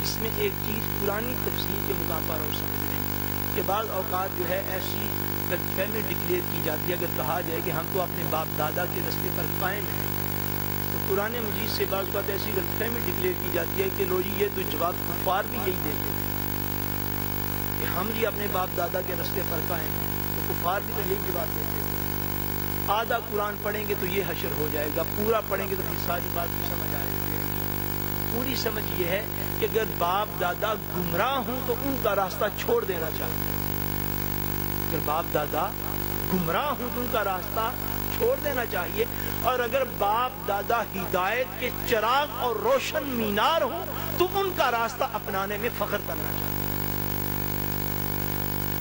اس میں ایک چیز پرانی تفسیر کے مقام پر اور سمجھ لیں کہ بعض اوقات جو ہے ایسی غلط فہمی ڈکلیئر کی جاتی ہے. اگر کہا جائے کہ ہم تو اپنے باپ دادا کے راستے پر قائم ہیں تو قرآن مجید سے بعض اوقات ایسی غلط فہمی ڈکلیئر کی جاتی ہے کہ لو جی یہ تو جواب کفار بھی یہی دیتے ہیں کہ ہم جی اپنے باپ دادا کے راستے پر قائم ہیں. تو کفار بھی تو یہی جواب دیتے ہیں آدھا قرآن پڑھیں گے تو یہ حشر ہو جائے گا, پورا پڑھیں گے تو پھر ساری بات کو سمجھ آئے گی. پوری سمجھ یہ ہے کہ اگر باپ دادا گمراہ ہوں تو ان کا راستہ چھوڑ دینا چاہیے. اگر باپ دادا گمراہ ہوں تو ان کا راستہ چھوڑ دینا چاہیے, اور اگر باپ دادا ہدایت کے چراغ اور روشن مینار ہوں تو ان کا راستہ اپنانے میں فخر کرنا چاہیے.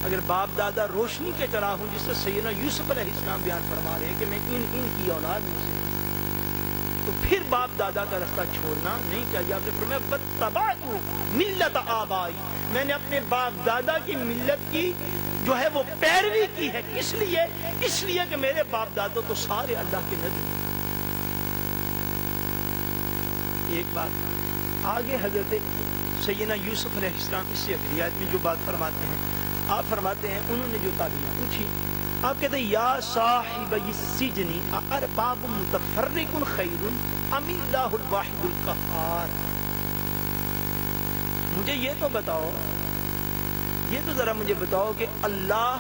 اگر باپ دادا روشنی کے چراغ ہوں, جس سے سیدنا یوسف علیہ السلام بیان فرما رہے ہیں کہ میں ان کی اولاد میں سے, تو پھر باپ دادا کا راستہ چھوڑنا نہیں چاہیے. آپ نے فرمایا واتبعت ملت آبائی, میں نے اپنے باپ دادا کی ملت کی جو ہے وہ پیروی کی ہے. اس لیے کہ میرے باپ دادا تو سارے اللہ کے نبی. ایک بات آگے حضرت سیدنا یوسف علیہ السلام اس سے اگلی آیت میں جو بات فرماتے ہیں, آپ فرماتے ہیں انہوں نے جو تعبیر پوچھی, آپ کہتے ہیں یا صاحب السجن ارباب متفرق خیر ام اللہ الواحد القہار. مجھے یہ تو بتاؤ, یہ تو ذرا مجھے بتاؤ کہ اللہ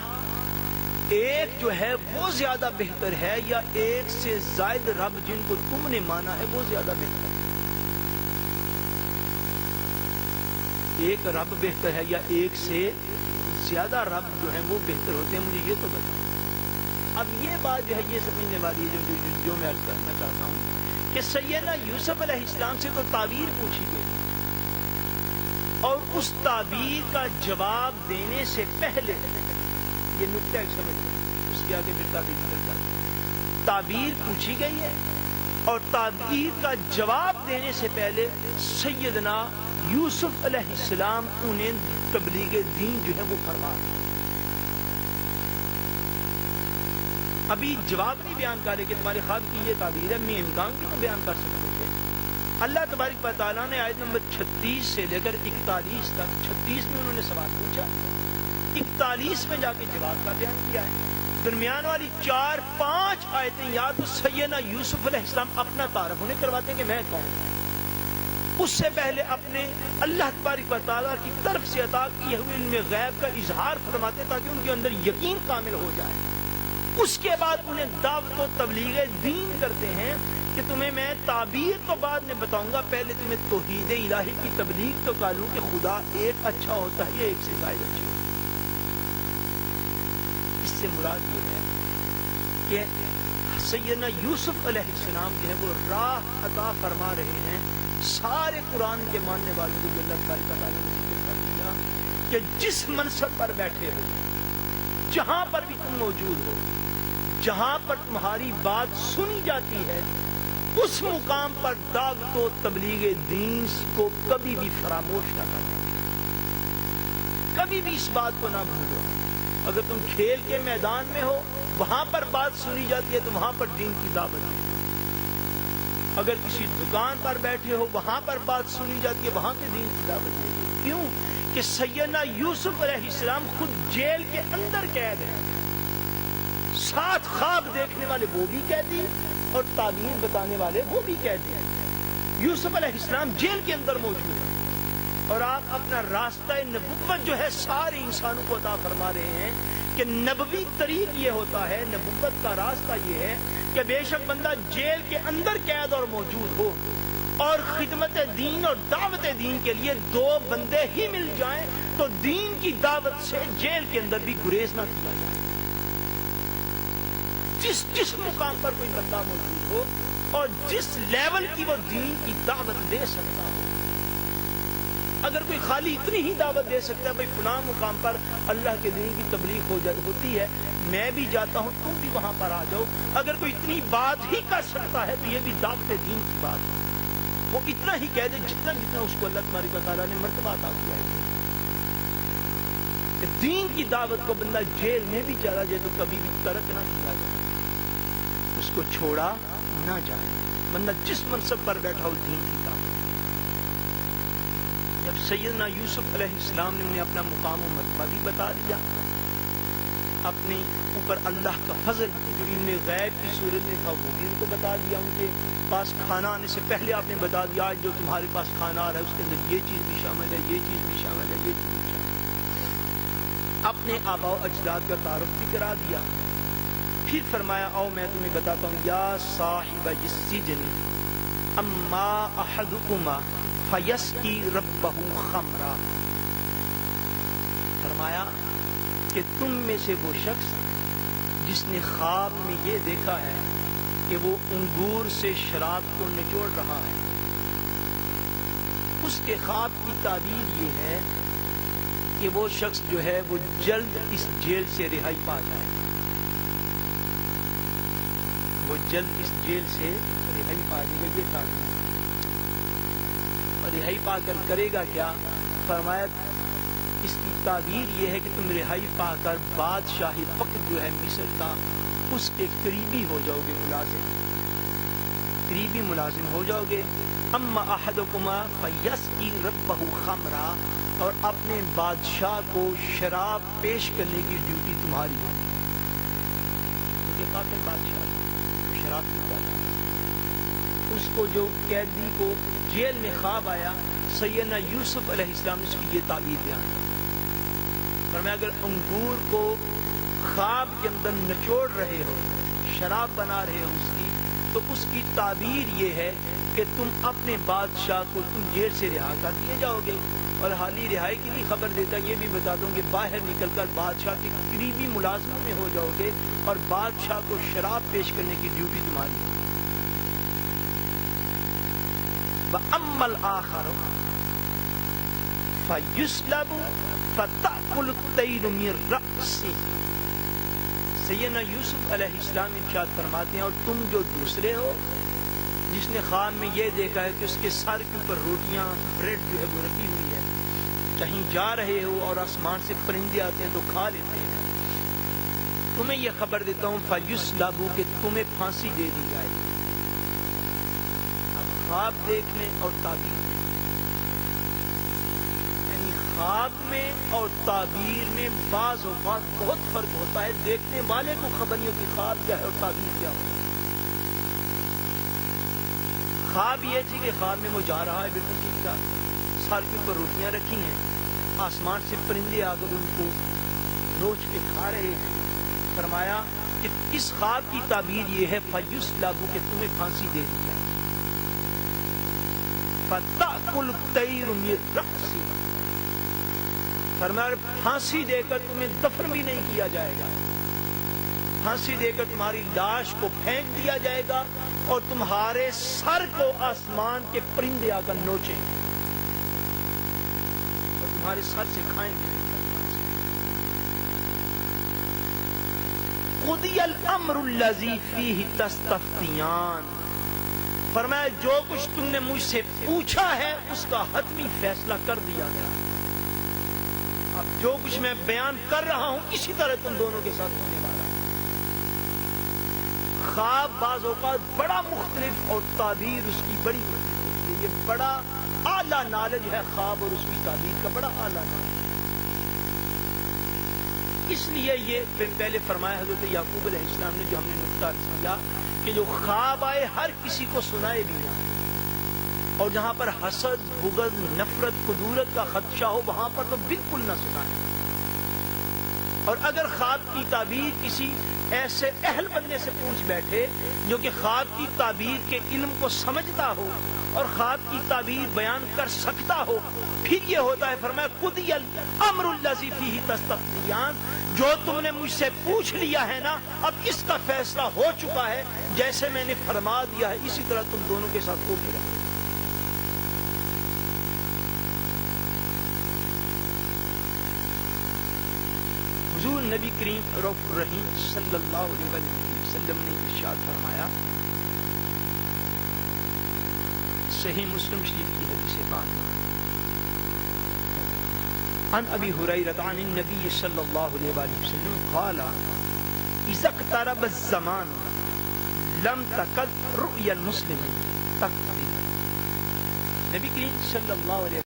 ایک جو ہے وہ زیادہ بہتر ہے یا ایک سے زائد رب جن کو تم نے مانا ہے وہ زیادہ بہتر ہے؟ ایک رب بہتر ہے یا ایک سے زیادہ رب جو ہے وہ بہتر ہوتے ہیں؟ مجھے یہ تو بتاؤ. اب یہ بات جو ہے یہ سمجھنے والی ہے جو میں عرض کرنا چاہتا ہوں کہ سیدنا یوسف علیہ السلام سے تو تعبیر پوچھی گئی, اور اس تعبیر کا جواب دینے سے پہلے یہ نقطہ ایک سمجھ اس کے آگے پھر تعبیر کر جاتی. تعبیر پوچھی گئی ہے اور تعبیر کا جواب دینے سے پہلے سیدنا یوسف علیہ السلام انہیں تبلیغ دین جو ہے وہ فرما رہے ہیں. ابھی جواب نہیں بیان کر رہے کہ تمہارے خواب کی یہ تعبیر ہے, میں امکان کی تو بیان کر سکتے تھے. اللہ تبارک و تعالیٰ نے آیت نمبر 36 سے لے کر 41 تک, 36 میں انہوں نے سوال پوچھا, 41 میں جا کے جواب کا بیان کیا ہے. درمیان والی 4-5 آیتیں یا تو سیدنا یوسف علیہ السلام اپنا تعارف انہیں کرواتے ہیں کہ میں کون ہوں, اس سے پہلے اپنے اللہ تبارک و تعالیٰ کی طرف سے عطا کیے ہوئے علم غیب کا اظہار فرماتے تاکہ ان کے اندر یقین کامل ہو جائے. اس کے بعد انہیں دعوت و تبلیغ دین کرتے ہیں کہ تمہیں میں تعبیر تو بعد میں بتاؤں گا, پہلے تمہیں توحید الہی کی تبلیغ تو کروں کہ خدا ایک اچھا ہوتا ہے یا ایک سے زائد اچھا ہوتا ہے. اس سے مراد یہ ہے کہ سیدنا یوسف علیہ السلام جو ہے وہ راہ عطا فرما رہے ہیں سارے قرآن کے ماننے والوں کو جو اللہ تبارک و تعالیٰ نے ذکر کر دیا کہ جس منصب پر بیٹھے ہو, جہاں پر بھی تم موجود ہو, جہاں پر تمہاری بات سنی جاتی ہے, اس مقام پر دعوت و تبلیغ دین کو کبھی بھی فراموش نہ کرنا, کبھی بھی اس بات کو نہ بھولو. اگر تم کھیل کے میدان میں ہو, وہاں پر بات سنی جاتی ہے تو وہاں پر دین کی دعوت ہے. اگر کسی دکان پر بیٹھے ہو, وہاں پر بات سنی جاتی ہے, وہاں پہ دین کی دعوت ہے. کیوں کہ سیدنا یوسف علیہ السلام خود جیل کے اندر قید ہیں, ساتھ خواب دیکھنے والے وہ بھی قیدی اور تعبیر بتانے والے وہ بھی قیدی ہیں. یوسف علیہ السلام جیل کے اندر موجود ہیں, اور آپ اپنا راستہ نبوت جو ہے سارے انسانوں کو عطا فرما رہے ہیں کہ نبوی طریق یہ ہوتا ہے, نبوت کا راستہ یہ ہے کہ بے شک بندہ جیل کے اندر قید اور موجود ہو, اور خدمت دین اور دعوت دین کے لیے 2 بندے ہی مل جائیں تو دین کی دعوت سے جیل کے اندر بھی گریز نہ کیا جائے. جس مقام پر کوئی بندہ موجود ہو اور جس لیول کی وہ دین کی دعوت دے سکتا ہو, اگر کوئی خالی اتنی ہی دعوت دے سکتا ہے بھائی فلاں مقام پر اللہ کے دین کی تبلیغ ہوتی ہے, میں بھی جاتا ہوں, تم بھی وہاں پر آ جاؤ, اگر کوئی اتنی بات ہی کر سکتا ہے تو یہ بھی دعوت دین کی بات ہے. وہ اتنا ہی کہہ دے جتنا اس کو اللہ تبارک و تعالیٰ نے مرتبہ عطا کیا ہے. کہ دین کی دعوت کو بندہ جیل میں بھی چلا جائے تو کبھی بھی ترک نہ کیا جائے, اس کو چھوڑا نہ جائے. بندہ جس منصب پر بیٹھا ہو دین کی دعوت. جب سیدنا یوسف علیہ السلام نے انہیں اپنا مقام و مرتبہ بھی بتا دیا، اپنے اوپر اللہ کا فضل جو ان میں غیب کی صورت میں تھا وہ بھی ان کو بتا دیا۔ ان کے پاس کھانا آنے سے پہلے آپ نے بتا دیا آج جو تمہارے پاس کھانا آ رہا ہے اس کے اندر یہ چیز بھی شامل ہے، یہ چیز بھی شامل ہے، یہ چیز بھی شامل ہے۔ اپنے آباء و اجداد کا تعارف بھی کرا دیا۔ پھر فرمایا آؤ میں تمہیں بتاتا ہوں، یا صاحب السجن اما احدکما فیسقی ربہ خمرا، فرمایا کہ تم میں سے وہ شخص جس نے خواب میں یہ دیکھا ہے کہ وہ انگور سے شراب کو نچوڑ رہا ہے، اس کے خواب کی تعبیر یہ ہے کہ وہ شخص جو ہے وہ جلد اس جیل سے رہائی پا جائے، وہ جلد اس جیل سے رہائی پا جائے گا، یہ تعبیر۔ اور رہائی پا کر کرے گا کیا؟ فرمایا اس کی تعبیر یہ ہے کہ تم رہائی پا کر بادشاہی وقت جو ہے مصر کا اس کے قریبی ہو جاؤ گے، ملازم، قریبی ملازم ہو جاؤ گے۔ اما احدکما فیسقی ربہ خمرا، اور اپنے بادشاہ کو شراب پیش کرنے کی ڈیوٹی تمہاری ہے، کیونکہ قاتل بادشاہ شراب پیتا ہے۔ اس کو جو قیدی کو جیل میں خواب آیا، سیدنا یوسف علیہ السلام نے اس کی یہ تعبیر بیان کی، فرمایا اگر انگور کو خواب کے اندر نچوڑ رہے ہو، شراب بنا رہے ہو اس کی، تو اس کی تعبیر یہ ہے کہ تم اپنے بادشاہ کو تم جیل سے رہا کر دیے جاؤ گے۔ اور حالی رہائی کی نہیں خبر دیتا، یہ بھی بتاتا ہوں کہ باہر نکل کر بادشاہ کے قریبی ملازمت میں ہو جاؤ گے اور بادشاہ کو شراب پیش کرنے کی ڈیوٹی تمہاری ہے۔ وَأَمَّا الْآخَرُ فَيُسْلَبُ فَتَأْكُلُ الطَّيْرُ مِنْ رَأْسِهِ، سیدنا یوسف علیہ السلام ارشاد فرماتے ہیں اور تم جو دوسرے ہو جس نے خواب میں یہ دیکھا ہے کہ اس کے سر کے اوپر روٹیاں بریڈ جو ہے وہ رکھی ہوئی ہے، کہیں جا رہے ہو اور آسمان سے پرندے آتے ہیں تو کھا لیتے ہیں، تمہیں یہ خبر دیتا ہوں فَيُسْلَبُ کہ تمہیں پھانسی دے دی جائے۔ اب خواب دیکھنے اور تعبیر، یعنی خواب میں اور تعبیر میں بعض اوقات بہت فرق ہوتا ہے، دیکھنے والے کو خبر نہیں ہوتی خواب کیا ہے اور تعبیر کیا ہو۔ خواب یہ تھی کہ خواب میں وہ جا رہا ہے بالکل ٹھیک ٹھاک، سر کے اوپر روٹیاں رکھی ہیں، آسمان سے پرندے آ کر ان کو نوچ کے کھا رہے ہیں۔ فرمایا کہ اس خواب کی تعبیر یہ ہے فَيُسْلَبُ کہ تمہیں پھانسی دے دی جائے۔ فَتَأْكُلُ الطَّيْرُ مِنْ رَأْسِهِ، فرمایا پھانسی دے کر تمہیں دفن بھی نہیں کیا جائے گا، پھانسی دے کر تمہاری لاش کو پھینک دیا جائے گا اور تمہارے سر کو آسمان کے پرندے آ کر نوچیں گے اور تمہارے سر سے کھائیں گے۔ قُضِيَ الْأَمْرُ الَّذِي فِيهِ تَسْتَفْتِيَانِ، فرمایا جو کچھ تم نے مجھ سے پوچھا ہے اس کا حتمی فیصلہ کر دیا گیا، اب جو کچھ میں بیان کر رہا ہوں اسی طرح تم دونوں کے ساتھ ہونے والا ہے۔ خواب بعض اوقات بڑا مختلف اور تعبیر اس کی بڑی مختلف ہے، یہ بڑا اعلیٰ نالج ہے خواب اور اس کی تعبیر کا بڑا اعلیٰ نالج، اس لیے یہ پہلے فرمایا حضرت یعقوب علیہ السلام نے جو ہم نے نقطہ سمجھا کہ جو خواب آئے ہر کسی کو سنائے بھی نہ، اور جہاں پر حسد، بغض، نفرت، خدورت کا خدشہ ہو وہاں پر تو بالکل نہ سنائے، اور اگر خواب کی تعبیر کسی ایسے اہل بندے سے پوچھ بیٹھے جو کہ خواب کی تعبیر کے علم کو سمجھتا ہو اور خواب کی تعبیر بیان کر سکتا ہو، پھر یہ ہوتا ہے فرمایا قُضِيَ الْأَمْرُ الَّذِي فِيهِ تَسْتَفْتِيَانِ، جو تم نے مجھ سے پوچھ لیا ہے نا اب اس کا فیصلہ ہو چکا ہے، جیسے میں نے فرما دیا ہے اسی طرح تم دونوں کے ساتھ ہو گیا۔ حضور نبی کریم رؤوف الرحیم صلی اللہ علیہ وسلم نے ارشاد فرمایا، صحیح مسلم شریف کی حدیث پاک، عن ابی ہریرہ عن النبی صلی اللہ علیہ وسلم قال اذا اقترب الزمان لم تکد رؤیا المسلم تکذب، نبی کریم صلی اللہ علیہ